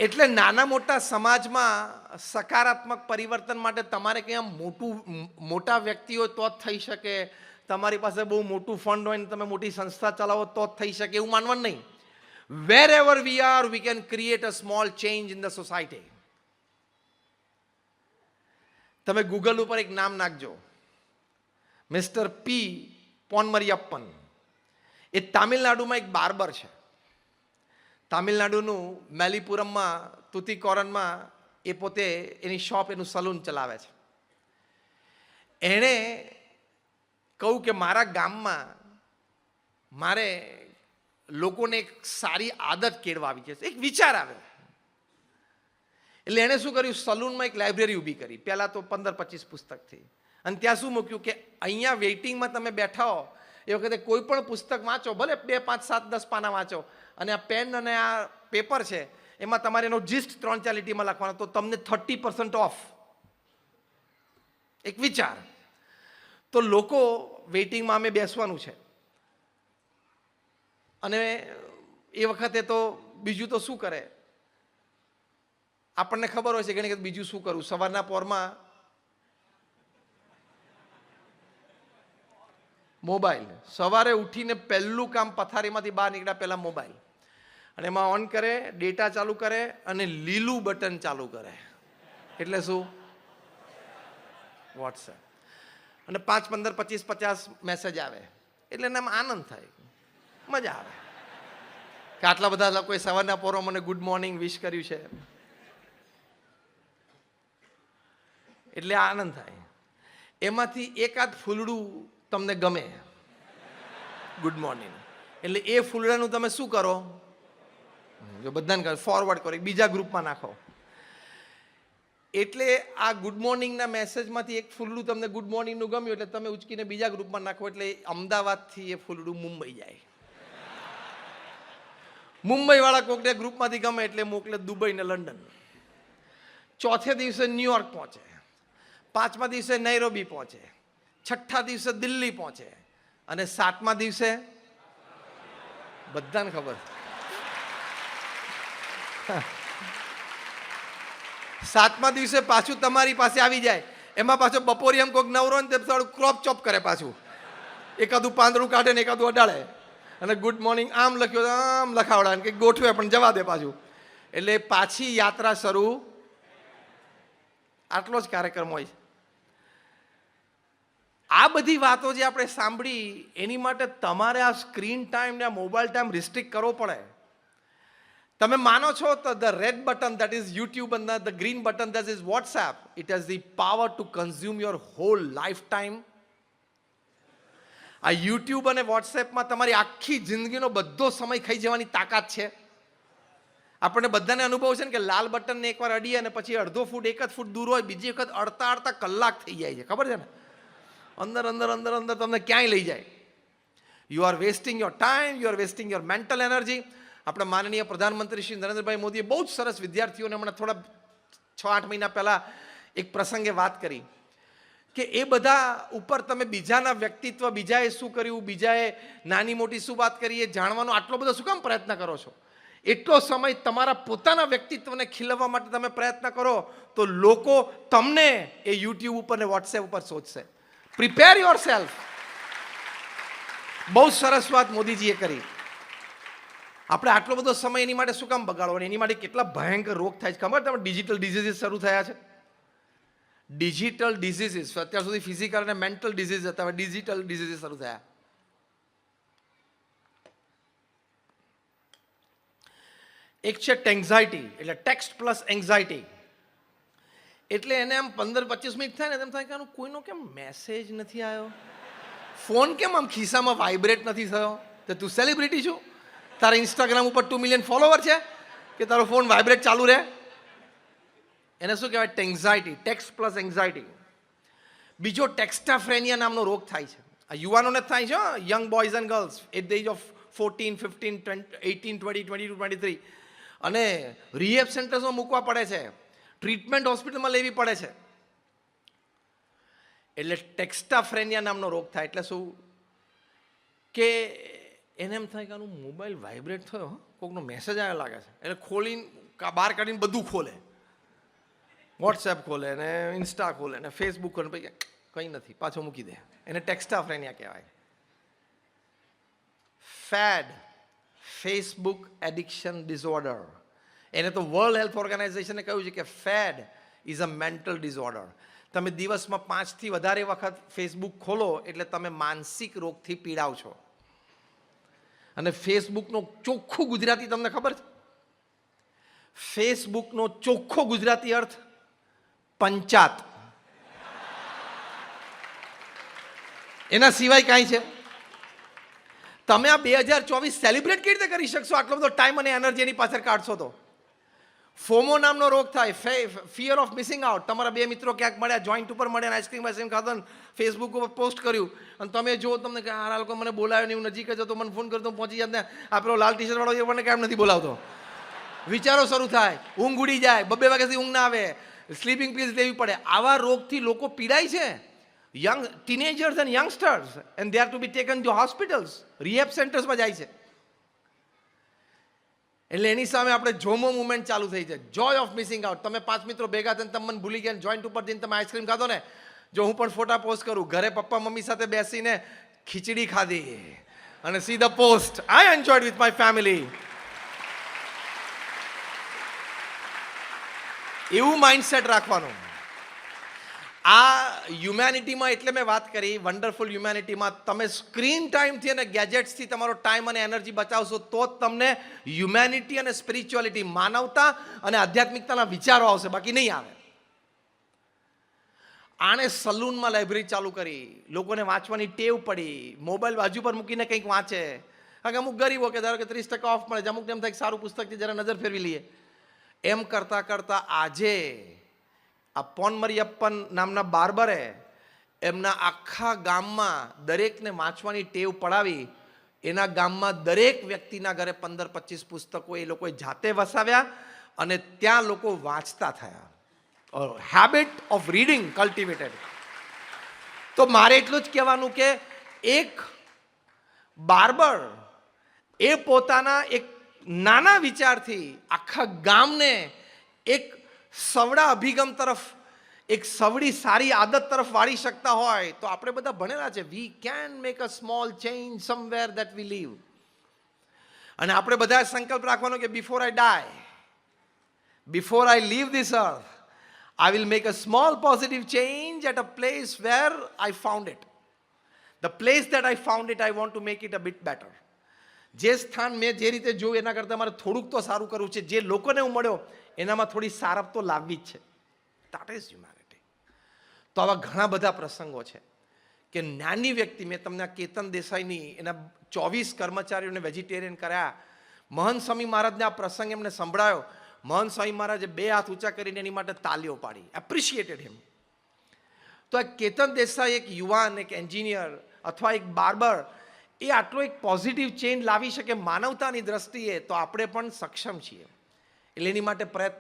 એટલે નાના મોટા સમાજમાં સકારાત્મક પરિવર્તન માટે તમારે ક્યાં મોટા વ્યક્તિ હોય તો જ થઈ શકે, તમારી પાસે બહુ મોટું ફંડ હોય ને તમે મોટી સંસ્થા ચલાવો તો જ થઈ શકે એવું માનવાનું નહીં. wherever we are we can create a small change in the society. તમે ગૂગલ ઉપર એક નામ નાખજો, મિસ્ટર પી પોનમરિયપ્પન. એ તામિલનાડુમાં એક બાર્બર છે. તામિલનાડુનું મેલીપુરમમાં તુતિકોરનમાં એ પોતે એની શોપ, એનું સલૂન ચલાવે છે. એણે કહ્યું કે મારા ગામમાં મારે લોકોને એક સારી આદત કેળવાવી છે. એક વિચાર આવ્યો એટલે એણે શું કર્યું, સલૂનમાં એક લાઇબ્રેરી ઊભી કરી. પહેલાં તો 15-25 પુસ્તકથી, અને ત્યાં શું મૂક્યું કે અહીંયા વેઇટિંગમાં તમે બેઠા હો એ વખતે કોઈ પણ પુસ્તક વાંચો, ભલે 2, 5, 7, 10 પાના વાંચો, અને આ પેન અને આ પેપર છે એમાં તમારે એનો જીસ્ટ 3-4 લીટીમાં લખવાનો, તો તમને 30% ઓફ. એક વિચાર. તો લોકો વેઇટિંગમાં અમે બેસવાનું છે, અને એ વખતે તો બીજું તો શું કરે, આપણને ખબર હોય છે ઘણી વખત બીજું શું કરું. સવારના પોરમાં મોબાઈલ, સવારે ઉઠીને પહેલું કામ પથારીમાંથી બહાર નીકળ્યા પહેલાં મોબાઈલ, અને એમાં ઓન કરે, ડેટા ચાલુ કરે અને લીલું બટન ચાલુ કરે. એટલે શું? વોટ્સએપ. અને 5, 15, 25, 50 મેસેજ આવે એટલે એનામાં આનંદ થાય, મજા આવે કે આટલા બધા લોકોએ સવારના પોરો મને ગુડ મોર્નિંગ વિશ કર્યું છે, એટલે આનંદ થાય. એમાંથી એકાદ ફૂલડું તમને ગમે, ગુડ મોર્નિંગ, એટલે એ ફૂલડાનું તમે શું કરો, જો બધાને કહો ફોરવર્ડ કરો, બીજા ગ્રુપમાં નાખો. એટલે આ ગુડ મોર્નિંગના મેસેજમાંથી એક ફૂલડું તમને ગુડ મોર્નિંગનું ગમ્યું એટલે તમે ઉચકીને બીજા ગ્રુપમાં નાખો, એટલે અમદાવાદથી એ ફૂલડું મુંબઈ જાય. મુંબઈવાળા કોકને ગ્રુપમાંથી ગમે એટલે મોકલે દુબઈ ને લંડન. ચોથે દિવસે ન્યુયોર્ક પહોંચે, 5મા દિવસે નૈરોબી પહોંચે, 6ઠ્ઠા દિવસે દિલ્હી પહોંચે, અને 7મા દિવસે બધાને ખબર, 7મા દિવસે પાછું તમારી પાસે આવી જાય. એમાં પાછો બપોરે એમ કોઈક નવરો ને તે થોડું ક્રોપ ચોપ કરે, પાછું એકાદું પાંદડું કાઢે ને એકાદું અડાડે, અને ગુડ મોર્નિંગ આમ લખ્યો આમ લખાવડા કે ગોઠવે પણ જવા દે પાછું. એટલે પાછી યાત્રા શરૂ. આટલો જ કાર્યક્રમ હોય. આ બધી વાતો જે આપણે સાંભળી એની માટે તમારે આ સ્ક્રીન ટાઈમ ને આ મોબાઈલ ટાઈમ રિસ્ટ્રિક્ટ કરવો પડે. તમે માનો છો તો the red button that is YouTube અને the green button that is WhatsApp, it has the power to consume your whole lifetime. આ યુટ્યુબ અને વોટ્સએપમાં તમારી આખી જિંદગીનો બધો સમય ખાઈ જવાની તાકાત છે. આપણને બધાને અનુભવ છે ને કે લાલ બટનને એકવાર અડીએ અને પછી અડધો ફૂટ 1 જ ફૂટ દૂર હોય, બીજી વખત અડતા કલાક થઈ જાય છે, ખબર છે ને? અંદર અંદર અંદર અંદર તમને ક્યાંય લઈ જાય. You are wasting your time, you are wasting your mental energy. આપણે માનનીય પ્રધાનમંત્રી શ્રી નરેન્દ્રભાઈ મોદીએ બહુ જ સરસ વિદ્યાર્થીઓને હમણાં થોડા 6-8 મહિના પહેલાં એક પ્રસંગે વાત કરી કે એ બધા ઉપર તમે બીજાના વ્યક્તિત્વ, બીજાએ શું કર્યું, બીજાએ નાની મોટી શું વાત કરી, એ જાણવાનો આટલો બધો શું કામ પ્રયત્ન કરો છો? એટલો સમય તમારા પોતાના વ્યક્તિત્વને ખીલવવા માટે તમે પ્રયત્ન કરો તો લોકો તમને એ યુટ્યુબ ઉપર ને વોટ્સએપ ઉપર શોધશે. Prepare your self. બહુ સરસ વાત મોદીજીએ કરી. આપણે આટલો બધો સમય એની માટે શું કામ બગાડવાનો? એની માટે કેટલા ભયંકર રોગ થાય છે ખબર? તમે ડિજિટલ ડિઝીઝીસ શરૂ થયા છે. ડિજિટલ ડિઝીઝીસ, અત્યાર સુધી ફિઝિકલ અને મેન્ટલ ડિઝીઝ હતા, હવે ડિજિટલ ડિઝીઝીસ શરૂ થયા. એક છે ટેન્ઝાઇટી, એટલે ટેક્સ્ટ પ્લસ એન્ઝાઇટી. એટલે એને આમ 15-25 મિનિટ થાય ને તેમ થાય કે આનું કોઈનો કેમ મેસેજ નથી આવ્યો, ફોન કેમ આમ ખિસ્સામાં વાઇબ્રેટ નથી થયો. તો તું સેલિબ્રિટી છું, તારા ઇન્સ્ટાગ્રામ ઉપર 2 મિલિયન ફોલોવર છે કે તારો ફોન વાઇબ્રેટ ચાલુ રહે? એને શું કહેવાય? ટેન્ઝાઇટી, ટેક્સ્ટ પ્લસ એન્ઝાઇટી. બીજો ટેક્સ્ટાફ્રેનિયા નામનો રોગ થાય છે. આ યુવાનોને થાય છે, young boys and girls at the age of 14, 15, 18, 20, 22, 23. અને રિહેબ સેન્ટર્સમાં મૂકવા પડે છે, ટ્રીટમેન્ટ હોસ્પિટલમાં લેવી પડે છે. એટલે ટેક્સ્ટાફ્રેનિયા નામનો રોગ થાય. એટલે શું કે એને એમ થાય કે આનું મોબાઈલ વાઇબ્રેટ થયો, કોઈકનો મેસેજ આવ્યો લાગે છે, એટલે બહાર કાઢીને બધું ખોલે, વોટ્સએપ ખોલે ને ઇન્સ્ટા ખોલે ને ફેસબુક ખોલે, પછી કંઈ નથી, પાછો મૂકી દે. એને ટેક્સ્ટાફ્રેનિયા કહેવાય. FAD, Facebook addiction disorder. એને તો વર્લ્ડ હેલ્થ ઓર્ગેનાઇઝેશને કહ્યું છે કે FAD is a mental disorder. તમે દિવસમાં 5થી વધારે વખત ફેસબુક ખોલો એટલે તમે માનસિક રોગથી પીડાવ છો. અને ફેસબુકનો ચોખ્ખું ગુજરાતી તમને ખબર છે? ફેસબુકનો ચોખ્ખો ગુજરાતી અર્થ પંચાત. એના સિવાય કાંઈ છે? તમે આ 2024 સેલિબ્રેટ કેવી રીતે કરી શકશો? આટલો બધો ટાઈમ અને એનર્જી એની પાછળ કાઢશો તો. ફોમો નામનો રોગ થાય, ફિયર ઓફ મિસિંગ આઉટ. તમારા બે મિત્રો ક્યાંક મળ્યા, જોઈન્ટ ઉપર મળ્યા, આઈસ્ક્રીમ ખાધો ને ફેસબુક ઉપર પોસ્ટ કર્યું, અને તમે જો તમને કે આ લોકો મને બોલાવ્યો નહીં, હું નજીક જ હતો, મને ફોન કરતો પહોંચી જાત ને આ પેલો લાલ ટી શર્ટ વાળો એ મને કેમ નથી બોલાવતો. વિચારો શરૂ થાય, ઊંઘ ઉડી જાય, 2 વાગ્યાથી ઊંઘ ના આવે, સ્લીપિંગ પિલ્સ લેવી પડે. આવા રોગથી લોકો પીડાય છે. Young teenagers and youngsters, and they are to be taken to hospitals, rehab સેન્ટર્સમાં જાય છે. એટલે એની સામે આપણે જોમો મુવમેન્ટ ચાલુ થઈ છે, જોય ઓફ મિસિંગ આઉટ. તમે 5 મિત્રો ભેગા થઈને તમે મને ભૂલી ગયા, જોઈન્ટ ઉપર જઈને તમે આઈસ્ક્રીમ ખાધો ને, જો હું પણ ફોટા પોસ્ટ કરું, ઘરે પપ્પા મમ્મી સાથે બેસીને ખીચડી ખાધી અને see the post, I enjoyed with my family. એવું માઇન્ડસેટ રાખવાનું. આ હ્યુમેનિટીમાં એટલે મેં વાત કરી, વન્ડરફુલ હ્યુમેનિટીમાં તમે સ્ક્રીન ટાઈમથી અને ગેજેટ્સથી તમારો ટાઈમ અને એનર્જી બચાવશો તો જ તમને હ્યુમેનિટી અને સ્પિરિચ્યુઆલિટી, માનવતા અને આધ્યાત્મિકતાના વિચારો આવશે, બાકી નહીં આવે. આણે સલૂનમાં લાઇબ્રેરી ચાલુ કરી, લોકોને વાંચવાની ટેવ પડી, મોબાઈલ બાજુ પર મૂકીને કંઈક વાંચે. કારણ કે અમુક ગરીબો કે ધારો કે 30% ઓફ મળે છે, અમુક એમ થાય કે સારું પુસ્તક છે, જરા નજર ફેરવી લઈએ. એમ કરતાં કરતાં આજે આ પોન મરિયપ્પન નામના બાર્બરે એમના આખા ગામમાં દરેકને વાંચવાની ટેવ પડાવી. એના ગામમાં દરેક વ્યક્તિના ઘરે 15-25 પુસ્તકો એ લોકોએ જાતે વસાવ્યા અને ત્યાં લોકો વાંચતા થયા. Habit of reading cultivated. તો મારે એટલું જ કહેવાનું કે એક બાર્બર એ પોતાના એક નાના વિચારથી આખા ગામને એક સવડા અભિગમ તરફ, એક સવડી સારી આદત તરફ વાળી શકતા હોય તો આપણે બધા ભણેલા છે. We can make a small change somewhere that we live. અને આપણે બધા સંકલ્પ રાખવાનો કે before I die, before I leave this earth, I will make a small positive change at a place where I found it. The place that I found it, I want to make it a bit better. જે સ્થાન મેં જે રીતે જોયું એના કરતાં મારે થોડુંક તો સારું કરવું છે. જે લોકોને હું મળ્યો એનામાં થોડી સારપ તો લાવવી જ છે. That is humanity. તો આવા ઘણા બધા પ્રસંગો છે કે નાની વ્યક્તિ, મેં તમને આ કેતન દેસાઈની એના 24 કર્મચારીઓને વેજીટેરિયન કર્યા, મહંત સ્વામી મહારાજને આ પ્રસંગ એમને સંભળાયો. મહંત સ્વામી મહારાજે 2 હાથ ઊંચા કરીને એની માટે તાલીઓ પાડી, એપ્રિશિએટેડ હિમ. તો આ કેતન દેસાઈ એક યુવાન, એક એન્જિનિયર અથવા એક બાર્બર, એ આટલો એક પોઝિટિવ ચેન્જ લાવી શકે માનવતાની દ્રષ્ટિએ, તો આપણે પણ સક્ષમ છીએ. એટલે એની માટે પ્રયત્ન